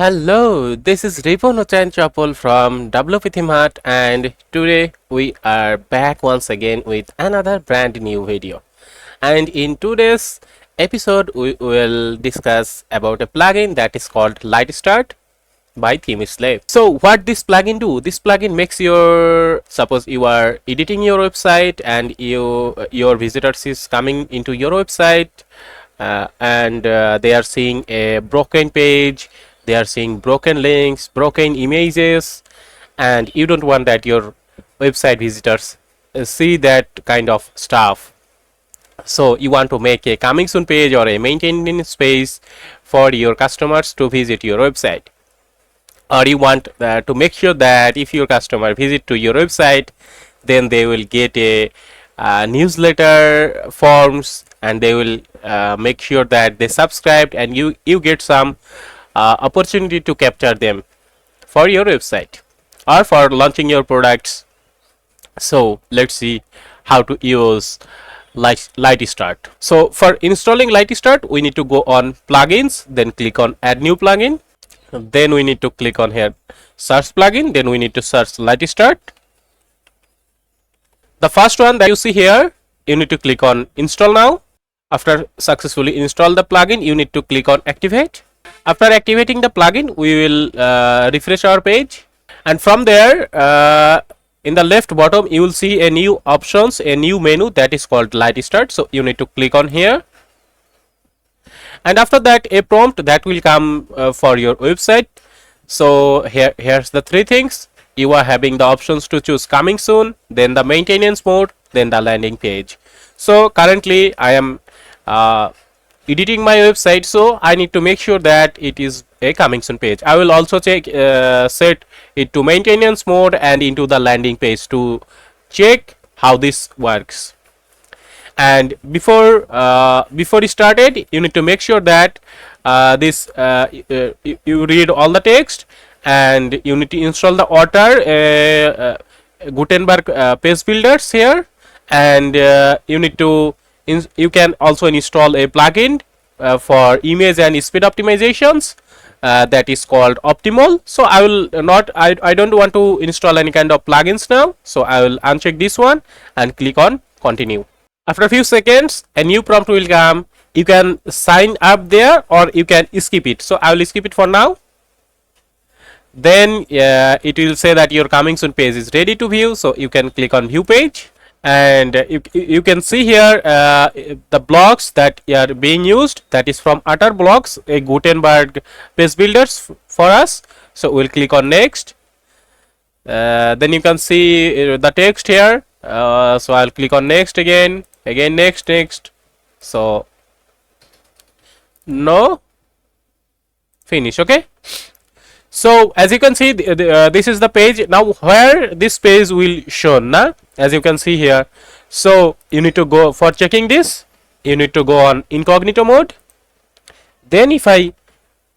Hello, this is Ripon Chapel from WP ThemeHat, and today we are back once again with another brand new video. And in today's episode we will discuss about a plugin that is called LightStart by ThemeSlave. So what this plugin do? This plugin makes suppose you are editing your website and your visitors is coming into your website and they are seeing a broken page, they are seeing broken links, broken images, and you don't want that your website visitors see that kind of stuff. So you want to make a coming soon page or a maintenance page for your customers to visit your website, or you want to make sure that if your customer visit to your website, then they will get a newsletter forms, and they will make sure that they subscribed, and you get some opportunity to capture them for your website or for launching your products. So let's see how to use LightStart. So for installing LightStart, we need to go on plugins, then click on add new plugin. Then we need to click on here search plugin, then we need to search LightStart. The first one that you see here, you need to click on install now. After successfully install the plugin, you need to click on activate. After activating the plugin, we will refresh our page, and from there in the left bottom you will see a new options, a new menu that is called LightStart. So you need to click on here, and after that a prompt that will come for your website. So here's the three things. You are having the options to choose coming soon, then the maintenance mode, then the landing page. So currently I am editing my website, so I need to make sure that it is a coming soon page. I will also check set it to maintenance mode and into the landing page to check how this works. And before you started, you need to make sure that you read all the text, and you need to install the Otter Gutenberg page builders here, and you need to you can also install a plugin for image and speed optimizations that is called Optimal. So I will not I don't want to install any kind of plugins now, so I will uncheck this one and click on continue. After a few seconds, a new prompt will come. You can sign up there or you can skip it. So I will skip it for now. Then it will say that your coming soon page is ready to view. So you can click on view page, and you can see here the blocks that are being used. That is from Utter Blocks, a Gutenberg page builders for us. So we'll click on next. Then you can see the text here. So I'll click on next again next. So no, finish. Okay, so as you can see this is the page now where this page will show now, as you can see here. So you need to go for checking this, you need to go on incognito mode. Then if I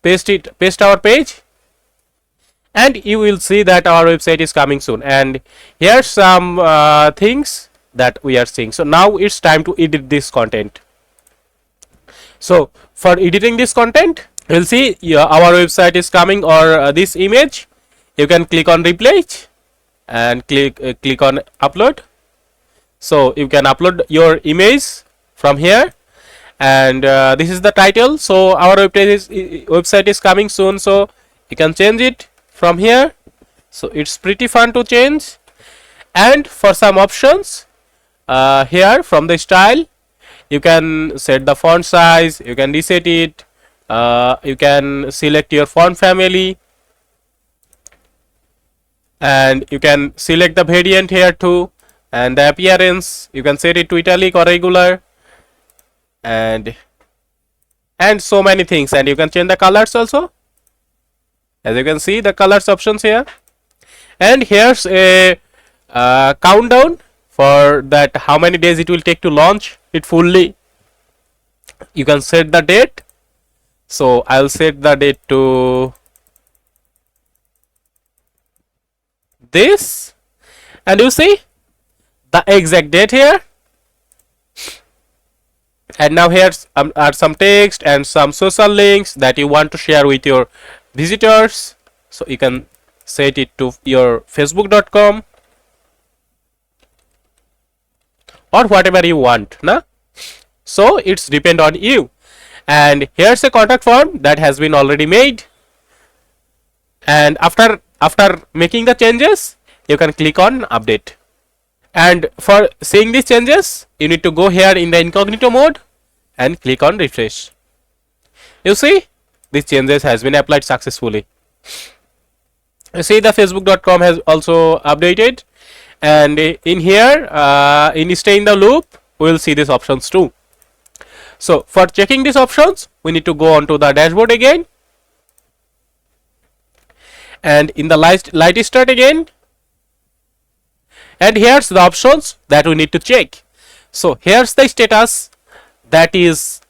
paste our page, and you will see that our website is coming soon, and here's some things that we are seeing. So now it's time to edit this content. So for editing this content, you'll see our website is coming, or this image. You can click on replay and click on upload. So you can upload your image from here, and this is the title. So our website is coming soon, so you can change it from here. So it's pretty fun to change. And for some options here from the style, you can set the font size, you can reset it, you can select your font family, and you can select the variant here too, and the appearance you can set it to italic or regular, and so many things. And you can change the colors also, as you can see the colors options here. And here's a countdown for that, how many days it will take to launch it fully. You can set the date. So I'll set the date to this, and you see the exact date here. And now here's are some text and some social links that you want to share with your visitors, so you can set it to your facebook.com or whatever you want, na? So it's depend on you. And here's a contact form that has been already made, and after making the changes, you can click on update. And for seeing these changes, you need to go here in the incognito mode and click on refresh. You see, these changes has been applied successfully. You see, the facebook.com has also updated, and in here in stay in the loop, we will see these options too. So for checking these options, we need to go on to the dashboard again, and in the LightStart again, and here's the options that we need to check. So here's the status, that is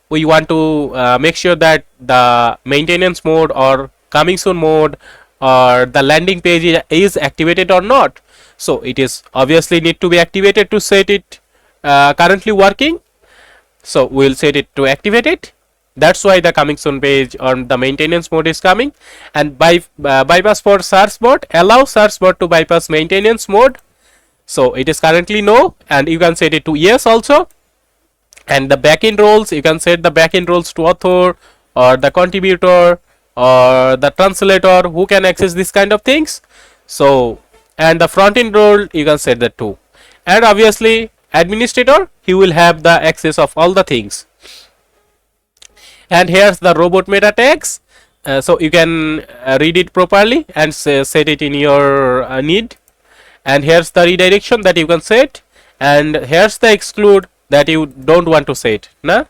we want to make sure that the maintenance mode or coming soon mode or the landing page is activated or not. So it is obviously need to be activated to set it currently working. So we'll set it to activated. That's why the coming soon page on the maintenance mode is coming. And bypass for search bot, allow search bot to bypass maintenance mode. So it is currently no, and you can set it to yes also. And the backend roles, you can set the backend roles to author or the contributor or the translator who can access this kind of things. So, and the front end role, you can set that too. And obviously administrator, he will have the access of all the things. And here's the robot meta tags, so you can read it properly and set it in your need. And here's the redirection that you can set, and here's the exclude that you don't want to set, na?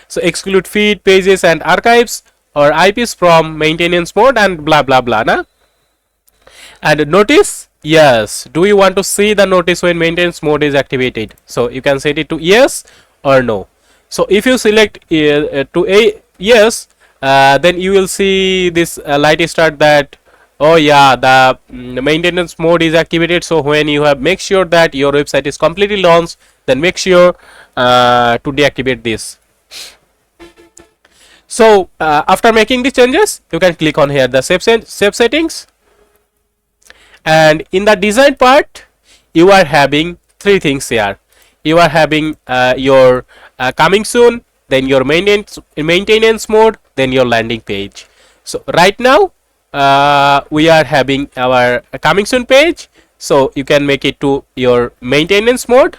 So exclude feed, pages and archives or IPs from maintenance mode and blah blah blah, na? And notice, yes, do you want to see the notice when maintenance mode is activated? So you can set it to yes or no. So if you select to a yes, then you will see this LightStart that, oh yeah, the maintenance mode is activated. So when you have make sure that your website is completely launched, then make sure to deactivate this. So after making these changes, you can click on here the save settings, and in the design part, you are having three things here. You are having your coming soon, then your maintenance mode, then your landing page. So right now we are having our coming soon page, so you can make it to your maintenance mode,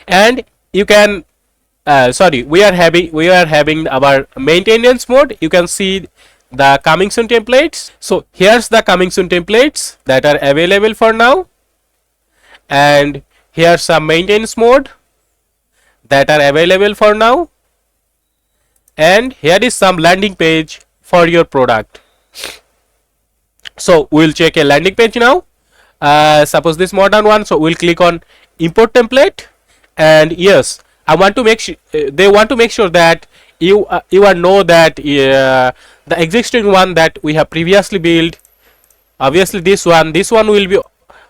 and you can we are having our maintenance mode. You can see the coming soon templates. So here's the coming soon templates that are available for now, and here's some maintenance mode that are available for now, and here is some landing page for your product. So we'll check a landing page now. Suppose this modern one, so we'll click on import template, and yes, I want to make sure they want to make sure that you know that the existing one that we have previously built, obviously this one will be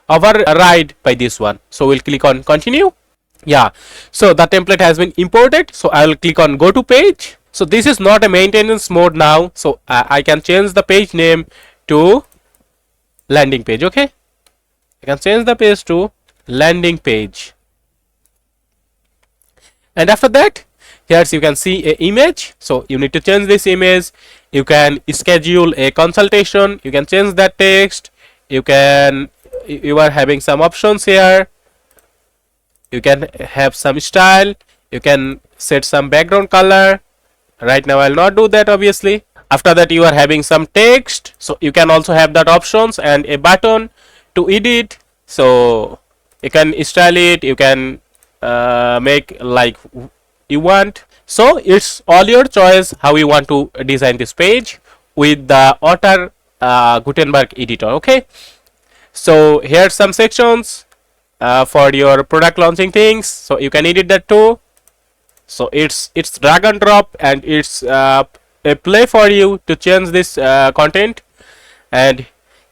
override by this one. So we'll click on continue. Yeah, so the template has been imported, so I will click on go to page. So this is not a maintenance mode now, so I can change the page name to landing page. Okay, I can change the page to landing page, and after that, here you can see a image. So you need to change this image. You can schedule a consultation, you can change that text, you are having some options here. You can have some style, you can set some background color. Right now I'll not do that, obviously. After that, you are having some text, so you can also have that options and a button to edit. So you can style it, you can make like you want. So it's all your choice how you want to design this page with the Otter Gutenberg editor. Okay, so here's some sections for your product launching things, so you can edit that too. So it's drag and drop, and it's a play for you to change this content. And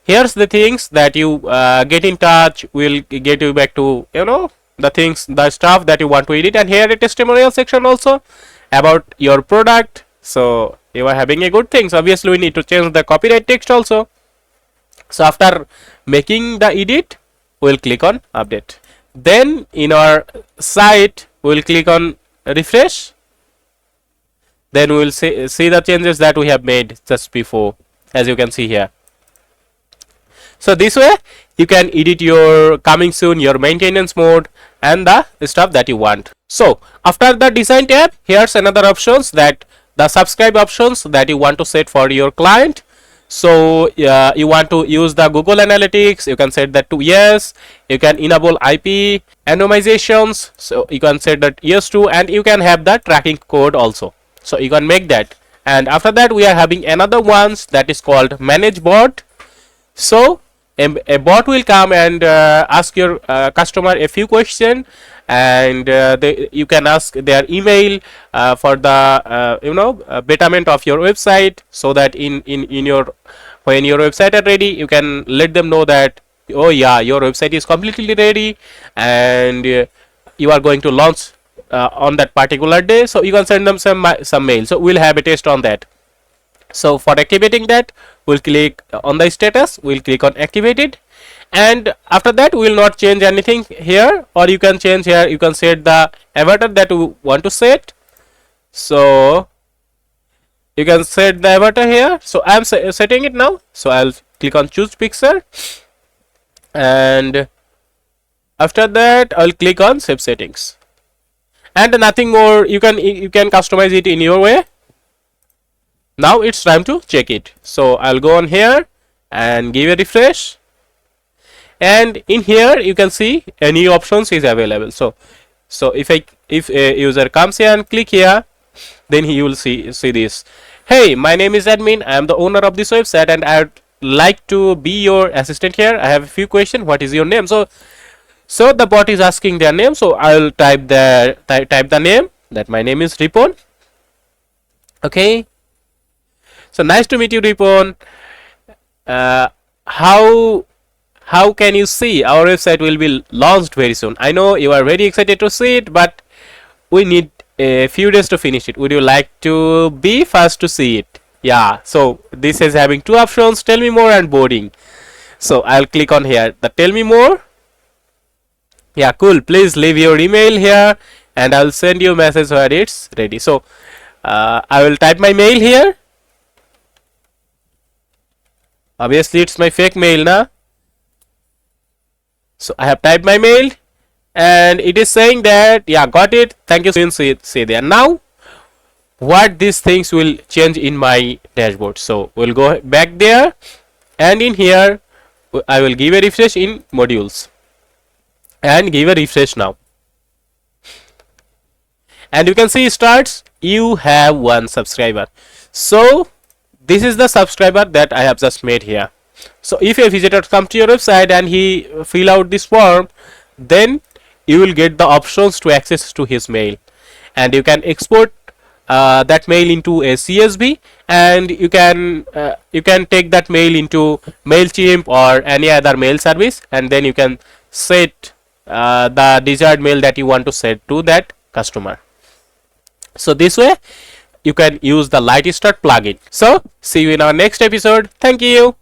here's the things that you get in touch, will get you back to the things, the stuff that you want to edit. And here a testimonial section also about your product. So you are having a good thing. So obviously we need to change the copyright text also. So after making the edit, we'll click on update. Then in our site, we'll click on refresh. Then we'll see the changes that we have made just before, as you can see here. So this way you can edit your coming soon, your maintenance mode, and the stuff that you want. So after the design tab, here's another options, that the subscribe options that you want to set for your client. So you want to use the Google Analytics, you can set that to yes. You can enable IP anonymizations, so you can set that yes to, and you can have the tracking code also. So you can make that. And after that we are having another ones that is called manage bot. So a bot will come and ask your customer a few questions, and you can ask their email for the betterment of your website, so that in your, when your website are ready, you can let them know that, oh yeah, your website is completely ready, and you are going to launch on that particular day. So you can send them some mail. So we'll have a test on that. So for activating that, we'll click on the status, we'll click on activated, and after that we will not change anything here, or you can change here, you can set the avatar that you want to set. So you can set the avatar here. So I am setting it now. So I'll click on choose picture, and after that I'll click on save settings, and nothing more. You can customize it in your way. Now it's time to check it. So I'll go on here and give a refresh, and in here you can see any options is available. So if a user comes here and click here, then he will see this. Hey, my name is admin, I am the owner of this website, and I would like to be your assistant here. I have a few questions. What is your name? So the bot is asking their name. So I'll type the name, that my name is Ripon. Okay. So nice to meet you, Ripon. How can you see our website will be launched very soon? I know you are very excited to see it, but we need a few days to finish it. Would you like to be first to see it? Yeah. So this is having two options: tell me more and boarding. So I'll click on here, the tell me more. Yeah, cool. Please leave your email here, and I'll send you a message where it's ready. So I will type my mail here. Obviously it's my fake mail now. So I have typed my mail, and it is saying that, yeah, got it, thank you. See there. Now what these things will change in my dashboard. So we'll go back there, and in here I will give a refresh in modules, and give a refresh now, and you can see it starts, you have one subscriber. So this is the subscriber that I have just made here. So if a visitor comes to your website and he fill out this form, then you will get the options to access to his mail, and you can export that mail into a CSV, and you can take that mail into MailChimp or any other mail service, and then you can set the desired mail that you want to send to that customer. So this way you can use the LightStart plugin. So see you in our next episode. Thank you.